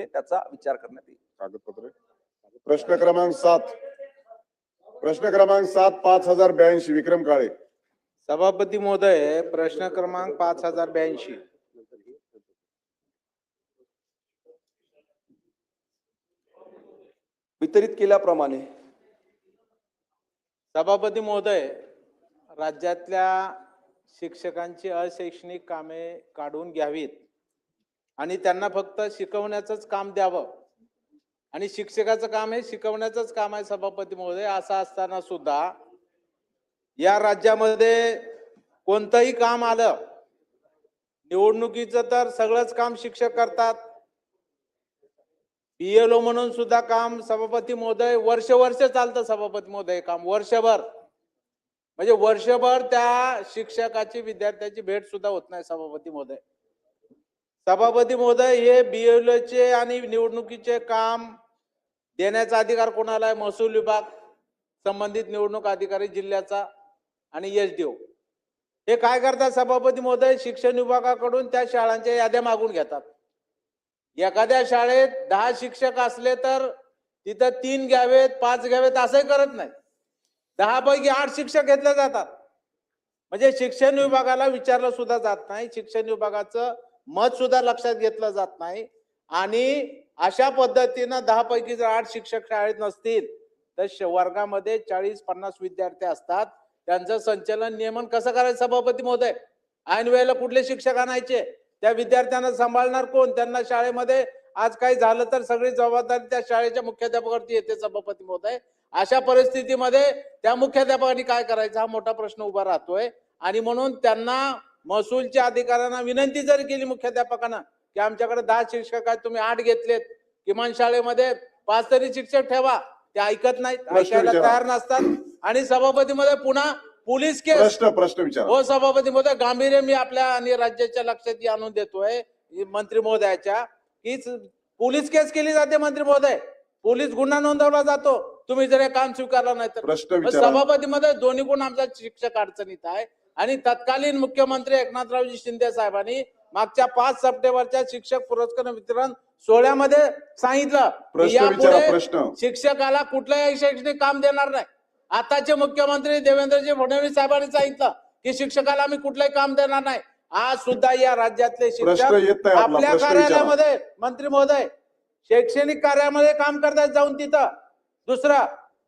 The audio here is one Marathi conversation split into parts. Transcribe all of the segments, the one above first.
दिले त्याचा विचार करण्यात येईल. कागदपत्र प्रश्न क्रमांक 7 5082 विक्रम काळे. सभापती महोदय, प्रश्न क्रमांक 5082 वितरित केल्याप्रमाणे सभापती महोदय, राज्यातल्या शिक्षकांची अशैक्षणिक कामे काढून घ्यावीत आणि त्यांना फक्त शिकवण्याचंच काम द्यावं आणि शिक्षकाचं काम हे शिकवण्याचंच काम आहे सभापती महोदय. असं असताना सुद्धा या राज्यामध्ये कोणतंही काम आलं, निवडणुकीचं तर सगळंच काम शिक्षक करतात. BLO म्हणून सुद्धा काम सभापती महोदय वर्ष चालतं सभापती महोदय काम वर्षभर, म्हणजे वर्षभर त्या शिक्षकाची विद्यार्थ्याची भेट सुद्धा होत नाही सभापती महोदय. सभापती महोदय, हे BLOचे आणि निवडणुकीचे काम देण्याचा अधिकार कोणाला आहे? महसूल विभाग, संबंधित निवडणूक अधिकारी जिल्ह्याचा आणि SDO. हे काय करतात सभापती महोदय? शिक्षण विभागाकडून त्या शाळांच्या याद्या मागून घेतात. एखाद्या शाळेत 10 शिक्षक असले तर तिथं 3 घ्यावेत 5 घ्यावेत असंही करत नाही. 10 पैकी 8 शिक्षक घेतले जातात. म्हणजे शिक्षण विभागाला विचारलं सुद्धा जात नाही, शिक्षण विभागाचं मत सुद्धा लक्षात घेतलं जात नाही. आणि अशा पद्धतीनं 10 पैकी जर 8 शिक्षक शाळेत नसतील तर वर्गामध्ये 40-50 विद्यार्थी असतात. त्यांचं संचालन नियमन कसं करायचं सभापती महोदय? ऐन वेळेला कुठले शिक्षक आणायचे? त्या विद्यार्थ्यांना सांभाळणार कोण? त्यांना शाळेमध्ये आज काही झालं तर सगळी जबाबदारी त्या शाळेच्या मुख्याध्यापकावरती येते सभापती महोदय. अशा परिस्थितीमध्ये त्या मुख्याध्यापकांनी काय करायचं हा मोठा प्रश्न उभा राहतोय. आणि म्हणून त्यांना महसूलच्या अधिकाऱ्यांना विनंती जरी केली मुख्याध्यापकांना की आमच्याकडे 10 शिक्षक आहेत, तुम्ही 8 घेतलेत, किमान शाळेमध्ये 5 तरी शिक्षक ठेवा, ते ऐकत नाहीत, ऐकायला तयार नसतात. आणि सभापती मध्ये पुन्हा पोलीस केस. प्रश्न विचारा. हो सभापती महोदय, गांभीर्य मी आपल्या आणि राज्याच्या लक्षात आणून देतोय मंत्री महोदयाच्या की पोलीस केस केली जाते मंत्री महोदय, पोलीस गुन्हा नोंदवला जातो तुम्ही जर हे काम स्वीकारलं नाही तर. सभापती मध्ये दोन्ही गुण आमचा शिक्षक अडचणीत आहे. आणि तत्कालीन मुख्यमंत्री एकनाथरावजी शिंदे साहेबांनी मागच्या 5 सप्टेंबरच्या शिक्षक पुरस्कार वितरण सोहळ्यामध्ये सांगितलं यापुढे शिक्षकाला कुठलंही शैक्षणिक काम देणार नाही. आताचे मुख्यमंत्री देवेंद्रजी फडणवीस साहेबांनी सांगितलं की शिक्षकाला आम्ही कुठलंही काम देणार नाही. आज सुद्धा या राज्यातले शिक्षक आपल्या कार्यालयामध्ये मंत्री महोदय शैक्षणिक कार्यामध्ये काम करतात जाऊन तिथं. दुसरं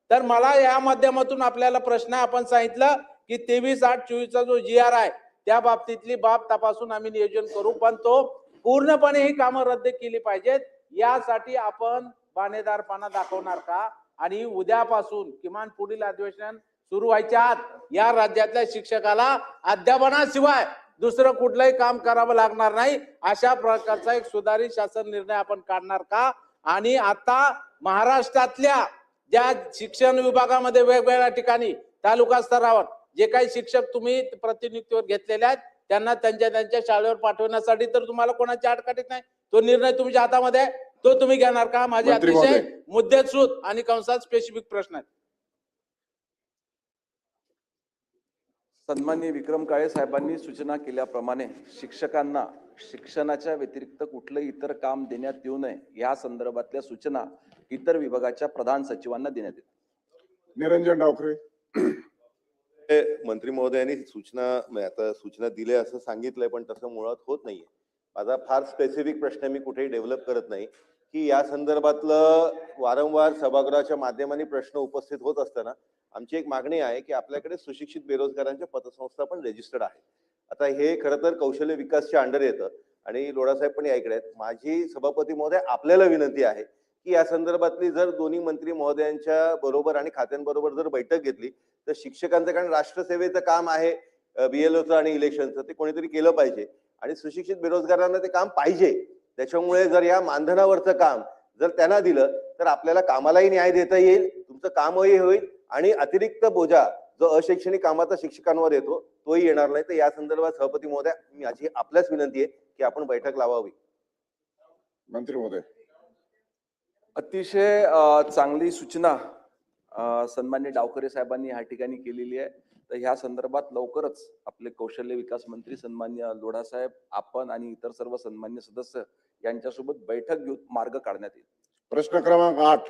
तर मला या माध्यमातून आपल्याला प्रश्न आपण सांगितलं की 23/8/24 जो GR आहे त्या बाबतीतली बाब तपासून आम्ही नियोजन करू, पण तो पूर्णपणे ही कामं रद्द केली पाहिजेत. यासाठी आपण बाणेदारपणा दाखवणार का? आणि उद्यापासून किमान पुढील अधिवेशन सुरू व्हायच्या आत या राज्यातल्या शिक्षकाला अध्यापनाशिवाय दुसरं कुठलंही काम करावं लागणार नाही, अशा प्रकारचा एक सुधारित शासन निर्णय आपण काढणार का? आणि आता महाराष्ट्रातल्या ज्या शिक्षण विभागामध्ये वेगवेगळ्या ठिकाणी तालुका स्तरावर जे काही शिक्षक तुम्ही प्रतिनियुक्तीवर घेतलेले आहेत त्यांना त्यांच्या शाळेवर पाठवण्यासाठी तर तुम्हाला कोणाची अडचण नाही, तो निर्णय तुमच्या हातामध्ये आहे, तो तुम्ही घेणार का? माझे अतिशय मुद्देसूद आणि कंसात स्पेसिफिक प्रश्न आहेत. सन्माननीय विक्रम काळे साहेबांनी सूचना केल्याप्रमाणे शिक्षकांना शिक्षणाच्या व्यतिरिक्त कुठलंही इतर काम देण्यात येऊ नये या संदर्भातल्या सूचना इतर विभागाच्या प्रधान सचिवांना देण्यात येतील. निरंजन डावखरे. मंत्री महोदयांनी सूचना दिल्या असं सांगितलंय, पण तसं मुळात होत नाहीये. माझा फार स्पेसिफिक प्रश्न मी कुठेही डेव्हलप करत नाही की या संदर्भातलं वारंवार सभागृहाच्या माध्यमाने प्रश्न उपस्थित होत असताना आमची एक मागणी आहे की आपल्याकडे सुशिक्षित बेरोजगारांच्या पतसंस्था पण रजिस्टर्ड आहे. आता हे खरं तर कौशल्य विकासच्या अंडर येतं आणि लोढासाहेब पण या इकडे आहेत. माझी सभापती महोदय आपल्याला विनंती आहे की या संदर्भातली जर दोन्ही मंत्री महोदयांच्या बरोबर आणि खात्यांबरोबर जर बैठक घेतली तर शिक्षकांचं, कारण राष्ट्रसेवेचं काम आहे BLOचं आणि इलेक्शनचं, ते कोणीतरी केलं पाहिजे आणि सुशिक्षित बेरोजगारांना ते काम पाहिजे. त्याच्यामुळे जर या मानधनावरचं काम जर त्यांना दिलं तर आपल्याला कामालाही न्याय देता येईल, तुमचं कामही होईल आणि अतिरिक्त बोजा जो अशैक्षणिक कामाचा शिक्षकांवर येतो तोही येणार नाही. तर या संदर्भात सभापती महोदय माझी आपल्याच विनंती आहे की आपण बैठक लावावी. मंत्री महोदय. अतिशय चांगली सूचना सन्माननीय डावखरे साहेबांनी या ठिकाणी केलेली आहे. तर ह्या संदर्भात लवकरच आपले कौशल्य विकास मंत्री सन्माननीय लोढा साहेब, आपण आणि इतर सर्व सन्मान्य सदस्य यांच्यासोबत बैठक घेऊन मार्ग काढण्यात येईल. प्रश्न क्रमांक 8